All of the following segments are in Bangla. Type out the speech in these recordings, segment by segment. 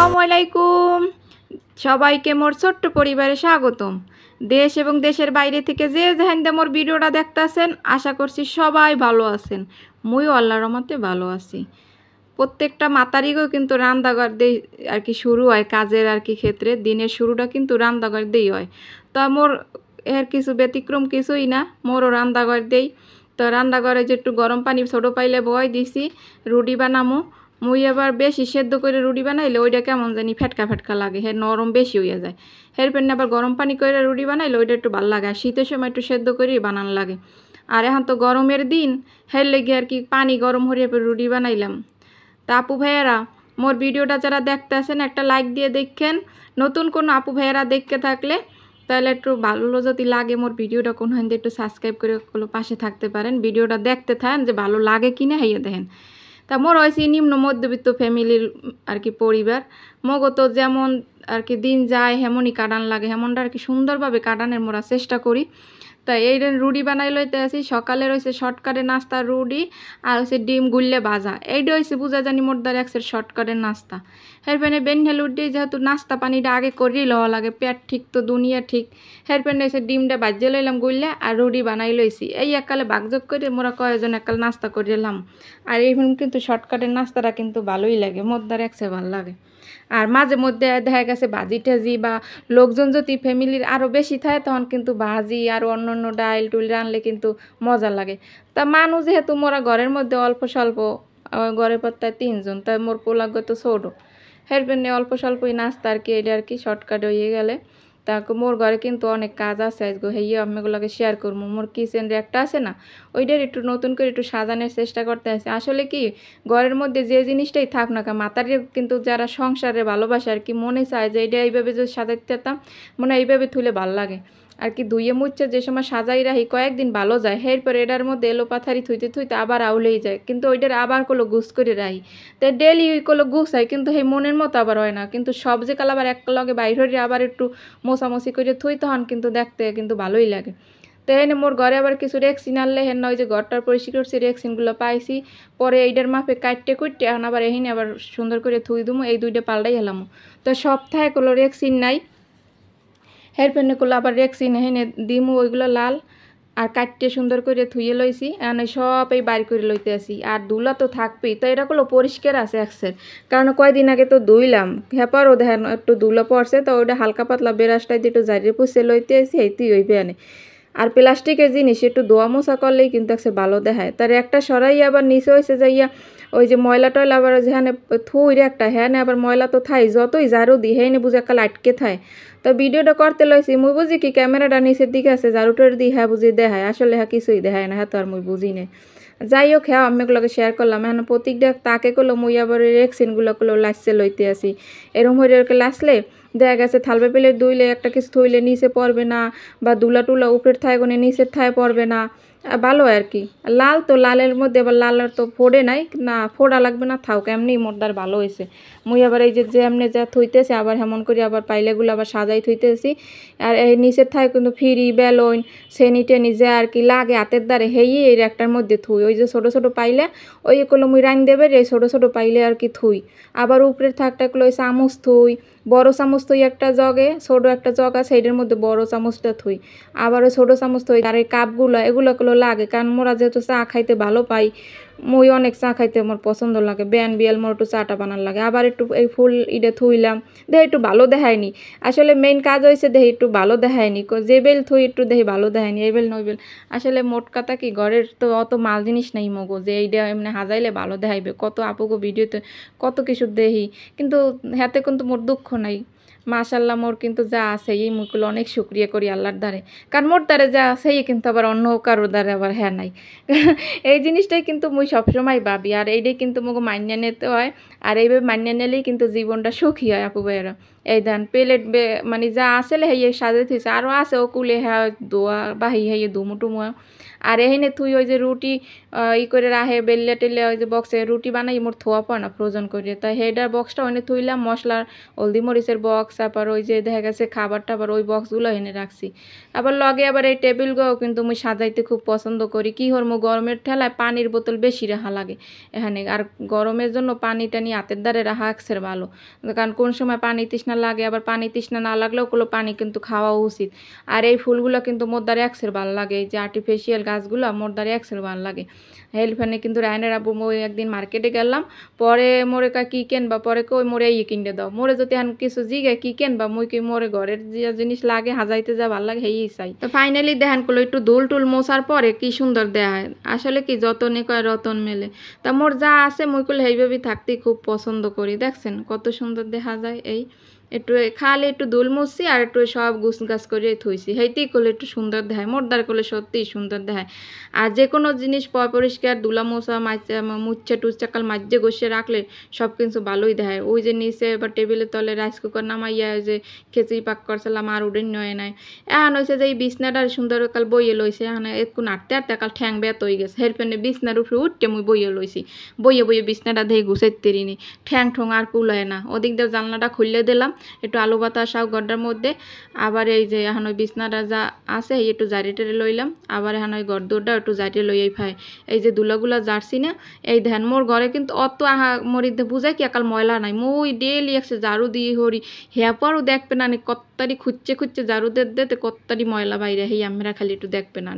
আসসালামু আলাইকুম। সবাইকে মোর ছোট্ট পরিবারে স্বাগতম। দেশ এবং দেশের বাইরে থেকে যে যেখান দিয়ে মোর ভিডিওটা দেখতেছেন, আশা করছি সবাই ভালো আছেন। মুইও আল্লাহর রহমতে ভালো আছি। প্রত্যেকটা মাতারিগও কিন্তু রান্নাঘর দিয়ে আর কি শুরু হয় কাজের আর কি ক্ষেত্রে, দিনের শুরুটা কিন্তু রান্নাঘর দিয়েই হয়। তা মোর এর কিছু ব্যতিক্রম কিছুই না, মোরও রান্নাঘর দেই। তো রান্নাঘরে যে একটু গরম পানি ছোটো পাইলে বয় দিছি, রুটি বানামো। মুই আবার বেশি সেদ্ধ করে রুটি বানাইলে ওইটা কেমন জানি ফেটকা ফেটকা লাগে, হ্যাঁ নরম বেশি হইয়া যায়। এর পেন আবার গরম পানি করে রুটি বানাইলে ওইটা একটু ভালো লাগে, আর শীতের সময় একটু সেদ্ধ করেই বানান লাগে। আর এখন তো গরমের দিন, হের লেগে আর কি পানি গরম হরিয়ে রুটি বানাইলাম। তা আপু ভাইয়েরা, মোর ভিডিওটা যারা দেখতে আসেন একটা লাইক দিয়ে দেখেন। নতুন কোনো আপু ভাইয়েরা দেখতে থাকলে তাহলে একটু ভালো যদি লাগে মোর ভিডিওটা কোন হান দিয়ে একটু সাবস্ক্রাইব করে পাশে থাকতে পারেন। ভিডিওটা দেখতে থাকেন যে ভালো লাগে কিনা হাইয়া দেখেন। তা মোর হয়েছে নিম্ন মধ্যবিত্ত ফ্যামিলির আর কি পরিবার। মগো তো যেমন আর কি দিন যায় হেমনই কাটান লাগে, হেমনটা আর কি সুন্দরভাবে কাটানের মোরা চেষ্টা করি। তাই এই রুটি বানাই লইতে আসি। সকালে রয়েছে শর্টকাটের নাস্তা রুটি আর হচ্ছে ডিম গুললে ভাজা। এইটা হয়েছে বুঝা জানি মোর দ্বারা একসের শর্টকাটের নাস্তা। হেরপেনে বেনহেল উঠে যেহেতু নাস্তা পানিটা আগে করেই লওয়া লাগে, পেট ঠিক তো দুনিয়া ঠিক। হেরপেনে হয়েছে ডিমটা বাজিয়ে লইলাম গুললে আর রুটি বানাই লইছি। এই এককালে বাগযোগ করে মোরা কয়েকজন এককাল নাস্তা করে এলাম। আর এই কিন্তু শর্টকাটের নাস্তাটা কিন্তু ভালোই লাগে, মোর দ্বারা একসে ভালো লাগে। আর মাঝে মধ্যে দেখা গেছে ভাজি টাজি বা লোকজন যদি ফ্যামিলির আরও বেশি থাকে তখন কিন্তু ভাজি আর অন্য অন্য ডাইল টুল রানলে কিন্তু মজা লাগে। তা মানুষ যেহেতু মোরা ঘরের মধ্যে অল্প স্বল্প, ঘরের পত্তায় 3 জন, তাই মোর পোলাগ তো ছোটো। হের জন্যে অল্প স্বল্পই নাস্তা আর কি, এটা আর কি শর্টকাট হয়ে গেলে। তা মোর ঘরে কিন্তু অনেক কাজ আছে আজকে, হেয়ে আমিগুলোকে শেয়ার করবো। মোর কিচেন একটা আছে না, ওইটার একটু নতুন করে একটু সাজানোর চেষ্টা করতে আছে। আসলে কি ঘরের মধ্যে যে জিনিসটাই থাক না কেন, মাতারি কিন্তু যারা সংসারে ভালোবাসে আর কি মনে চায় যে এটা এইভাবে যদি সাজাইতে যেতাম, মনে হয় এইভাবে থুলে ভালো লাগে আর কি। ধুয়ে মুচ্ছে যে সময় সাজাই রাখি কয়েকদিন ভালো যায়, এরপর এটার মধ্যে এলো পাথারি থুইতে থুইতে আবার আউলেই যায়, কিন্তু ওইটার আবার কোনো গুছ করে রাখি। তো ডেলি ওই কোনো গুছ হয়, কিন্তু সেই মনের মতো আবার হয় না। কিন্তু সব যে কাল আবার এক লগে বাইর হয়ে আবার একটু মোছামুছি করে থুই, তখন কিন্তু দেখতে কিন্তু ভালোই লাগে। তো এনে মোর ঘরে আবার কিছু রেক্সিন আনলে হেন ওই যে ঘরটার পরিষ্কার করছি, রেক্সিনগুলো পাইছি। পরে এইটার মাপে কাটতে কুটতে এখন আবার এখানে আবার সুন্দর করে থুই দুমো, এই দুইটা পাল্টাই হেলাম। তো সপ্তাহে কোনো রেক্সিন নাই, হেরপেনে করলো আবার রেক্সিন হেনে দিমু, ওইগুলো লাল আর কাটতে সুন্দর করে ধুয়ে লইছি। এনে সব এই বাইর করে লইতে আসি। আর ধুলা তো থাকবেই, তো এটা করলো পরিষ্কার আছে একসের, কারণ কয়দিন আগে তো ধুইলাম, হেপারও দেখেন একটু ধুলো পড়ছে, তো ওইটা হালকা পাতলা বেরাসটাই দিয়ে একটু জারিয়ে পুষে লইতে আসি, এইতেই হইবে আনে। আর প্লাস্টিকের জিনিস একটু ধোয়া মোছা করলেই কিন্তু একসে ভালো দেখায়। তার একটা সরাই আবার নিচে হয়েছে যাইয়া ওই যে ময়লা টয়লা আবার যেখানে থুই একটা হ্যাঁ আবার ময়লা তো থাই, যতই ঝাড়ু দিই হ্যাঁ বুঝে একটা আটকে থায়। তো ভিডিওটা করতে লইছি, মুই বুঝি কি ক্যামেরাটা নিচের দিকে আছে, ঝাড়ুটার দিই হ্যাঁ বুঝি দেখায়, আসলে হ্যাঁ কিছুই দেখায় না, হ্যাঁ তো আর মুই বুঝি না। যাই হোক, হ্যাঁ আমিগুলোকে শেয়ার করলাম। এখন প্রতীকটা তাকে করলো, মুই আবার রেক্সিনগুলো করলো লাসছে লইতে আসি। এরম হয়ে লাসলে দেখা গেছে থালবে পেলে ধুইলে একটা কিছু থইলে নিচে পড়বে না, বা দুলা টুলা উপরের থায় কোনে নিচের থায় পড়বে না, ভালো আর কি। লাল তো লালের মধ্যে আবার লালের তো ফোড়ে নাই না, ফোড়া লাগবে না, থাক এমনি মোরদার ভালো হয়েছে। মুই আবার এই যে এমনি যা থইতেছে আবার হেমন করি আবার পাইলেগুলো আবার সাজাই থইতেছি। আর এই নিচের থায় কিন্তু ফিরি বেলুন সেনি টেনি যে আর কি লাগে হাতের দ্বারে হেই এই একটার মধ্যে থুই। ওই যে ছোটো ছোটো পাইলে ওই করলো মুই রান দেবে, এই ছোটো ছোটো পাইলে আর কি থুই। আবার উপরের থাকটাগুলো ওই চামচ থুই, বড় চামচ থুই একটা জগে, ছোটো একটা জগ আছে সেইটার মধ্যে বড় চামচটা থুই। আবার ওই ছোটো চামচ থুই। আর এই কাপগুলো এগুলো লাগে, কারণ মোরা যেহেতু চা খাইতে ভালো পাই, মুই অনেক চা খাইতে আমার পছন্দ লাগে, ব্যান বিয়াল মোর একটু চাটা বানার লাগে। আবার একটু এই ফুল ইডে থুইলাম, দেখে একটু ভালো দেখায়নি। আসলে মেইন কাজ হয়েছে দেখে একটু ভালো দেখায়নি, যে বেল থুই একটু দেখি ভালো দেখায়নি, এই বেল নই বেল। আসলে মোট কথা কি ঘরের তো অত মাল জিনিস নেই মগো যে এইটা এমনি হাজাইলে ভালো দেখাইবে। কত আপুগো ভিডিওতে কত কিছু দেখি, কিন্তু হাতে কিন্তু মোর দুঃখ নাই। মাশাল্লাহ মোর কিন্তু যা আছে এই মুখগুলো অনেক শুক্রিয়া করি আল্লাহর দ্বারে, কারণ মোর দ্বারে যা আছে এই কিন্তু আবার অন্য কারোর দ্বারে আবার হ্যাঁ নাই। এই জিনিসটাই কিন্তু মুই সবসময় ভাবি, আর এইটাই কিন্তু মুখ মান্য নিতে হয়। আর এইভাবে মান্য নিলেই কিন্তু জীবনটা সুখী হয় আপু ভাইয়েরা। এই দেন প্লেট মানে যা আসলে হেয়ে সাজে থইছে আরও আছে ও কুলে হ্যাঁ দোয়া বাহি হেয়ে দুমু টুমু আর এখানে তুই ওই যে রুটি ই করে রাহে বেললে টেলে ওই যে বক্সে রুটি বানাই মোর থোয়া পড়ে না ফ্রোজন করে তাই হেডার বক্সটা ওখানে থইলাম মশলার হলদি মরিচের বক্স তারপর ওই যে দেখা গেছে খাবার টাবার ওই বক্সগুলো এনে রাখছি আবার লগে আবার এই টেবিলগুলো কিন্তু মুই সাজাইতে খুব পছন্দ করি কি হর মো গরমের ঠেলায় পানির বোতল বেশি রাখা লাগে এখানে আর গরমের জন্য পানি টানি হাতের দ্বারে রাখা একসের ভালো কারণ কোন সময় পানি তৃষ্ণা লাগে আবার পানি তৃষ্ণা না লাগলেও কোনো পানি কিন্তু খাওয়া উচিত আর এই ফুলগুলো কিন্তু মোর দ্বারে একসের ভালো লাগে এই যে আর্টিফিশিয়াল গাছগুলো মোর দ্বারে একসের ভালো লাগে হেলফানে কিন্তু রায়নের আব্বু মই একদিন মার্কেটে গেলাম পরে মোরে কা কি কেনবা পরে কই মোরে এই কিনে দাও মোরে যদি এখন কিছু জিগে কি কেনবা মুই কি মোরে ঘরের যে জিনিস লাগে হাজাইতে যা ভালো লাগে হেই চাই তো ফাইনালি দেখান করলো একটু ধুল টুল মোছার পরে কি সুন্দর দেয়া হয় আসলে কি যতনে কয় রতন মেলে তা মোর যা আছে মুই কইলে এইভাবেই থাকতে খুব পছন্দ করি দেখছেন কত সুন্দর দেখা যায় এই একটু খালি একটু দুল মুছছি আর একটু সব গুছ গাছ করে থইছি হেইতেই করলে একটু সুন্দর দেখায় মোরদার করলে সত্যিই সুন্দর দেখায় আর যে কোনো জিনিস পরিষ্কার দুলা মোছা মুচ্ছা টুচ্ছা কাল মাঝে গসিয়ে রাখলে সব কিছু ভালোই দেখায় ওই যে নিচে বা টেবিলের তলে রাইস কুকার নামাইয়া যে খেচি পাক করছিলাম আর উডেন নয় নাই এখন হয়েছে যে এই বিছনাটা সুন্দর কাল বইয়ে লইছে এখানে একটু নাড়তে আটতে কাল ঠ্যাং বেত হয়ে গেছে হেরপেনে বিছনার উপরে উঠতে মুই বইয়ে লইছি বইয়ে বইয়ে বিছনাটা দিয়ে গুছাইতে রিনি ঠ্যাং ঠোং আর কুলায় না ওদিক দিয়ে জানলাটা খুললে দিলাম একটু আলু বাতাসাও গড্ডার মধ্যে আবার এই যে এখন ওই বিছনাটা যা আছে একটু জারি টেরে লইলাম আবার এখন ওই গড়দোরটা একটু জারিয়ে লইয়াই ফাই এই যে দুলাগুলা জারছি না এই ধ্যান মোর ঘরে কিন্তু অত মরিতে বুঝাই কি একাল ময়লা নাই মুই ডেলি একসে ঝাড়ু দিয়ে হরি হ্যাঁ পরও দেখবে না কত্তারি খুঁজছে খুঁজছে ঝাড়ু দিতে কত্তারি ময়লা বাইরে হেই আমরা খালি একটু দেখবে না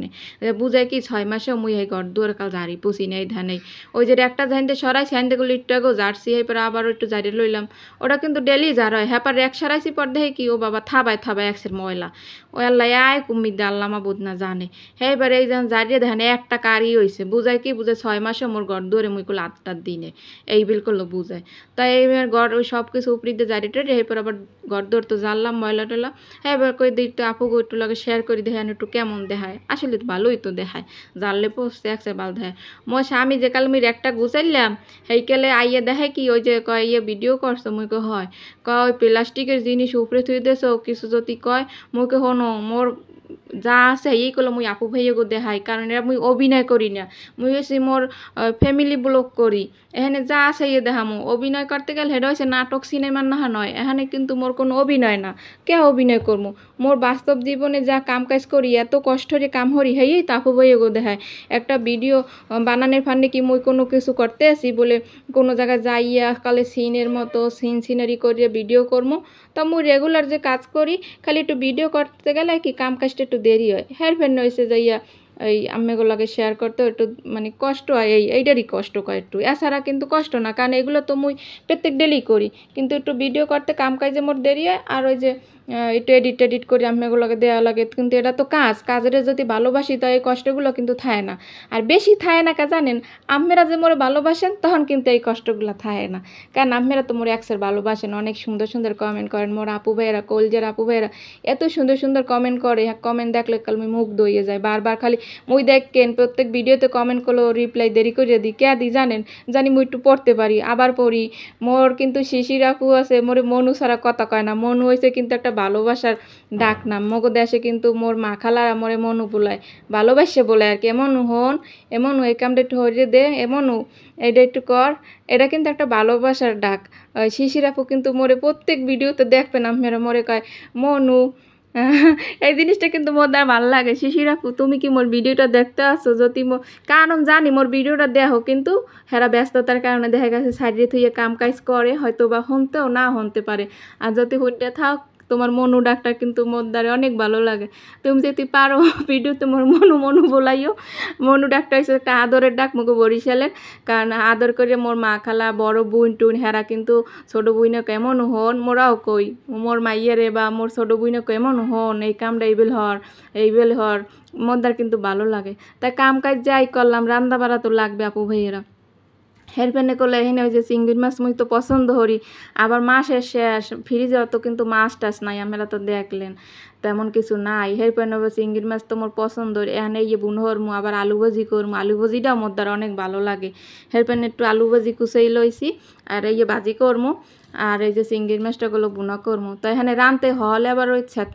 বুঝাই কি 6 মাসেও মুই এই ঘর দুয়ার কাল ঝাড়ি পুষি নেই ধানেই ওই যে একটা ঝাইনতে সরাই সাইনতেগুলো একটু আগেও জারছি এরপরে আবার একটু জারিয়ে লইলাম ওটা কিন্তু ডেলি ঝাড় হয় হ্যাঁ এক সারাইছি পর দেখে কি ও বাবা থাবায় একসের ময়লা ও আল্লাহ আয় কুমির দে আল্লামা বোধ না জানে হ্যাঁ এবার এই যেন জারিয়ে ধানে একটা কারি হয়েছে বুঝাই কি বুঝে 6 মাসে মোর ঘর দুয়ারে মুই করলো 8টার দিনে এই বিল করলো বুঝায় তাই এই ঘর ওই সব কিছু উপরি দিয়ে জারিয়ে টেরে এরপর আবার ঘর দুয়ার তো জানলাম ময়লা টয়লা হ্যাঁ এবার কই দিই একটু আপুকে একটু লাগে শেয়ার করে দেখায় একটু কেমন দেখায় আসলে তো ভালোই তো দেখায় জানলে পোষছে একসে ভালো দেখায় মোর স্বামী যে কাল মুই একটা গুছাইলাম হেইকেলে আইয়া দেখায় কি ওই যে কয় ইয়ে ভিডিও করছো মুই কো হয় কয় ওই প্লাস্টিকের জিনিস উপরে থুই দেছো কিছু যদি কয় মুই হনো মোর যা আছে এই করলো মুই আপু ভাইয়াকে দেখাই কারণ এরা মুই অভিনয় করি না মুই হচ্ছে মোর ফ্যামিলি ব্লগ করি এখানে যা আছে ইয়ে দেখামো অভিনয় করতে গেলে সেটা হচ্ছে নাটক সিনেমার না নয় এখানে কিন্তু মোর কোনো অভিনয় না কে অভিনয় করবো মোর বাস্তব জীবনে যা কাম কাজ করি এত কষ্টরে কাম হরি হেই তা আপু ভাইয়াকে দেখায় একটা ভিডিও বানানোর ফান্ডে কি মুই কোনো কিছু করতে আসি বলে কোনো জায়গায় যাইয়া কালে সিনের মতো সিনারি করিয়া ভিডিও করবো তা মুই রেগুলার যে কাজ করি খালি একটু ভিডিও করতে গেলে কি কাম কাজটা একটু দেরি হয় হের ফের হয়েছে যাইয়া এই আম্মেগুলোকে শেয়ার করতে একটু মানে কষ্ট হয় এইটারই কষ্ট কয় একটু এছাড়া কিন্তু কষ্ট না কারণ এগুলো তো মুই প্রত্যেক ডেলি করি কিন্তু একটু ভিডিও করতে কাম কাজে মোর দেরি হয় আর ওই যে একটু এডিট করে আম্মেগুলোকে দেওয়া লাগে কিন্তু এটা তো কাজের যদি ভালোবাসি তো এই কষ্টগুলো কিন্তু থায় না আর বেশি থায় না কা জানেন আম্মেরা যে মোরে ভালোবাসেন তখন কিন্তু এই কষ্টগুলো থায় না কারণ আম্মেরা তো মোরে একসের ভালোবাসেন অনেক সুন্দর সুন্দর কমেন্ট করেন মোর আপু ভাইয়েরা কলজের আপু ভাইয়েরা এত সুন্দর সুন্দর কমেন্ট করে কমেন্ট দেখলে কাল আমি মুখ দইয়ে যায় বারবার খালি মুই দেখেন প্রত্যেক ভিডিওতে কমেন্ট করলো রিপ্লাই দেরি করে দিই কে দিই জানেন জানি মুই একটু পড়তে পারি আবার পড়ি মোর কিন্তু শিশির আপু আছে মোরে মনু ছাড়া কথা কয় না মনু হয়েছে কিন্তু একটা ভালোবাসার ডাক নাম মগো দেশে কিন্তু মোর মা খালারা মোরে মনু বলায় ভালোবাসে বলে আর কি এমনও হন এমনও এই কামটা একটু হরিয়ে দে এমনও এটা একটু কর এটা কিন্তু একটা ভালোবাসার ডাক শিশির আপু কিন্তু মোরে প্রত্যেক ভিডিওতে দেখবেন আপনারা মোরে কয় মনু এই জিনিসটা কিন্তু মোর দ্বার ভালো লাগে শিশির আপু তুমি কি মোর ভিডিওটা দেখতে আসো যদি কারণ জানি মোর ভিডিওটা দেখো কিন্তু হেরা ব্যস্ততার কারণে দেখা গেছে সাইডে থুইয়ে কাম কাজ করে হয়তো বা হনতেও না হনতে পারে আর যদি হইতে থাক তোমার মনু ডাকটা কিন্তু মোর দ্বারে অনেক ভালো লাগে তুমি যদি পারো ভিডিও তোমার মনু বলাইও মনু ডাকটা হচ্ছে একটা আদরের ডাক মুখে বরিশালের কারণ আদর করে মোর মা খালা বড় বোন টুন হেরা কিন্তু ছোটো বুইনে কেমন হন মোরাও কই মোর মাইয়েরে বা মোর ছোটো বুইনে কেমন হন এই কামটা এইবেল হর মোর দ্বার কিন্তু ভালো লাগে তাই কাম কাজ যাই করলাম রান্না বাড়া তো লাগবে আপু ভাইয়েরা হেরপেনে করলে এখানে ওই যে চিংড়ি মাছ মুই তো পছন্দ করি আবার মাছের শেষ ফ্রিজে তো কিন্তু মাছ টাছ নাই আমরা তো দেখলেন তেমন কিছু নাই। এরপর নেবো চিংড়ি মাছ তো মোর পছন্দর, এখানে ইয়ে বুনো হরমু, আবার আলু ভাজি করমু, আলু ভাজিটাও মোর দ্বারা অনেক ভালো লাগে। এরপর একটু আলু ভাজি কুচাই লইছি আর এই যে ভাজি করমু, আর এই যে চিংড়ি মাছটাগুলো বুনা করমু। তো এখানে রানতে হলে আবার ওই ছাত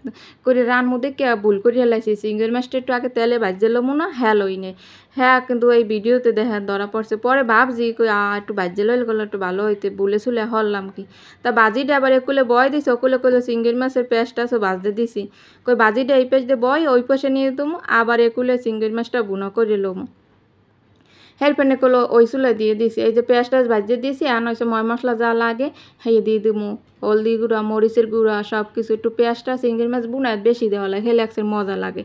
করে রানমু দেখে ভুল করে হেলাইছি, চিংড়ি মাছটা একটু আগে তেলে ভাজতে লমু না, হ্যাঁ লই নে, হ্যাঁ কিন্তু এই ভিডিওতে দেখা ধরা পড়ছে। পরে ভাবছি কই একটু ভাজতে লইলে গেলো একটু ভালো হইতে, বলে চুলে হরলাম কি। তা বাজিটা আবার একুলে বয় দিছি, ওকুলে কইলো চিংড়ি মাছের পেঁয়াজটা আছে ভাজতে দিছি, কই বাজিটা এই পেঁয়াজ দিয়ে বয় ওই পাশে নিয়ে দেবো, আবার একুলে চিংড়ি মাছটা বুনো করে লমু। হেরপেনে কলো ওই চুলে দিয়ে দিছি, এই যে পেঁয়াজ টেয়াজ ভাজিয়ে দিয়েছি, আর হচ্ছে ময় মশলা যা লাগে হেয়ে দিয়ে দিবো, হলদি গুঁড়া মরিচের গুঁড়া সব কিছু। একটু পেঁয়াজটা চিংড়ি মাছ বুনায় বেশি দেওয়া লাগে, হেলে একসের মজা লাগে।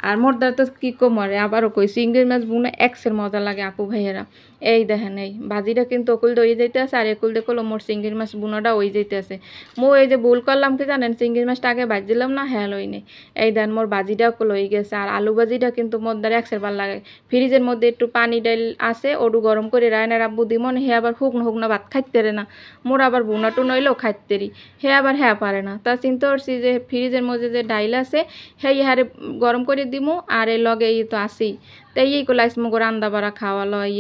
আর মোর দ্বারা তো কী কমরে, আবারও কই চিংড়ি মাছ বুনে একসের মজা লাগে আপু ভাইয়েরা। এই দেখেন এই ভাজিটা কিন্তু অকুল দই যেতে আছে, আর একুল দেখলো মোর চিংড়ি মাছ বুনাটা ওই যেতে আছে। মো এই যে ভুল করলাম কি জানেন, চিংড়ি মাছটা আগে ভাজিলাম না, হ্যাঁ লই নেই। এই দেন মোর ভাজিটাও লই গেছে, আর আলু ভাজিটা কিন্তু মোর দ্বারা একসের ভালো লাগে। ফ্রিজের মধ্যে একটু পানি ডাল আছে, ওটু গরম করে রায়নার আব্বু দিমন, হে আবার শুকনো শুকনো ভাত খাইতে রে না, মোর আবার বুনা টু নইলেও খাইতেরি, হে আবার হ্যাঁ পারে না। তা চিন্তা করছি যে ফ্রিজের মধ্যে যে ডাইল আছে সেই হারে গরম করে দিমু, আর এই লগে এই তো আসি, তাই এই কলাইস মুগো রান্দা বাড়া খাওয়া লয়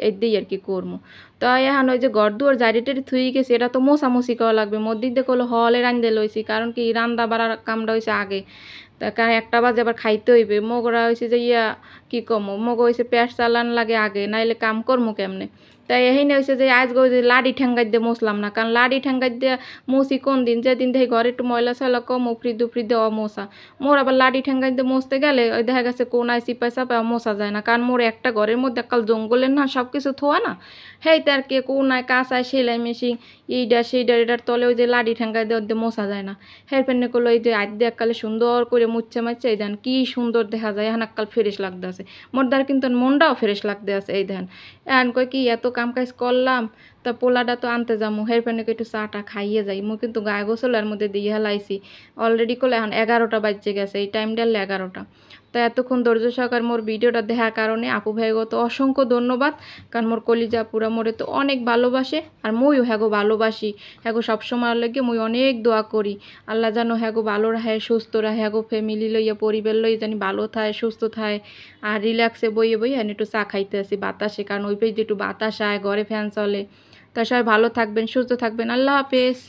এই দিই আর কি করবো। তো এখন ওই যে ঘর দুয়ার জারি টারি থুই গেছে, এটা তো মোছামুছি করা লাগবে। মধ্যিক দিয়ে করলো হলে রান্ধে লইছি, কারণ কি রান্দা বাড়ার কামটা হয়েছে আগে, তা কারণ 1টা বাজে আবার খাইতে হইবে। মগরা হয়েছে যে কি কমো, মগ হয়েছে পেট চালান লাগে আগে, নাইলে কাম করমু কেমনে। তাই এখানে হয়েছে যে আজ গো যে লাড়ি ঠেঙ্গাই দিয়ে মুছলাম না, কারণ লাড়ি ঠেঙ্গাই দিয়ে মুছি কোন দিন, যেদিন দেখি ঘরে একটু ময়লা সয়লা কম উফরি দুফরি দিয়ে অমোছা। মোর আবার লাড়ি ঠেঙ্গাই দিয়ে মুছতে গেলে ওই দেখা গেছে কোনায় চিপাই চাপায় মোছা যায় না, কারণ মোর একটা ঘরের মধ্যে কাল জঙ্গলের না সব কিছু থোয়া না, হেইতে আর কি কোনায় কাঁচায় সেলাই মেশিন এইটা সেইটা এটার তলে ওই যে লাড়ি ঠেঙ্গাই দিয়ে ওদের মোছা যায় না। হের পেনে করলো এই যে আজ দিয়ে এককালে সুন্দর করে মুচ্ছে মাচ্ছে, এই দেন কি সুন্দর দেখা যায়, এখন এককাল ফ্রেশ লাগতে আছে মোর দ্বার, কিন্তু মনটাও ফ্রেশ লাগতে আছে। এই দেন এখন কই কি এত কাম কাজ করলাম, তা পোলাটা তো আনতে যাবো, হের পেনে একটু চাটা খাইয়ে যাই। মু কিন্তু গায়ে গোসলের মধ্যে দিয়ে হেলাইছি অলরেডি, করলে এখন 11টা বাজছে গেছে, এই টাইম ডাললে 11টা। তা এতক্ষণ ধৈর্য সহকারে মোর ভিডিওটা দেখার কারণে আপু ভাইগত অসংখ্য ধন্যবাদ, কারণ মোর কলিজা পুরা মোরে তো অনেক ভালোবাসে, আর মুইও হ্যাগো ভালোবাসি। হ্যাগো সবসময় লাগে মুই অনেক দোয়া করি, আল্লাহ যেন হ্যাগো ভালো রাহে, সুস্থ রাহে, হ্যাগো ফ্যামিলি লইয়া পরিবার লইয়া জানি ভালো থায় সুস্থ থায়। আর রিল্যাক্সে বইয়ে বইয়ে একটু চা খাইতে আসি বাতাসে, কারণ ওই পেজ একটু বাতাস আয়, ঘরে ফ্যান চলে। তা সবাই ভালো থাকবেন, সুস্থ থাকবেন, আল্লাহ হাফেজ।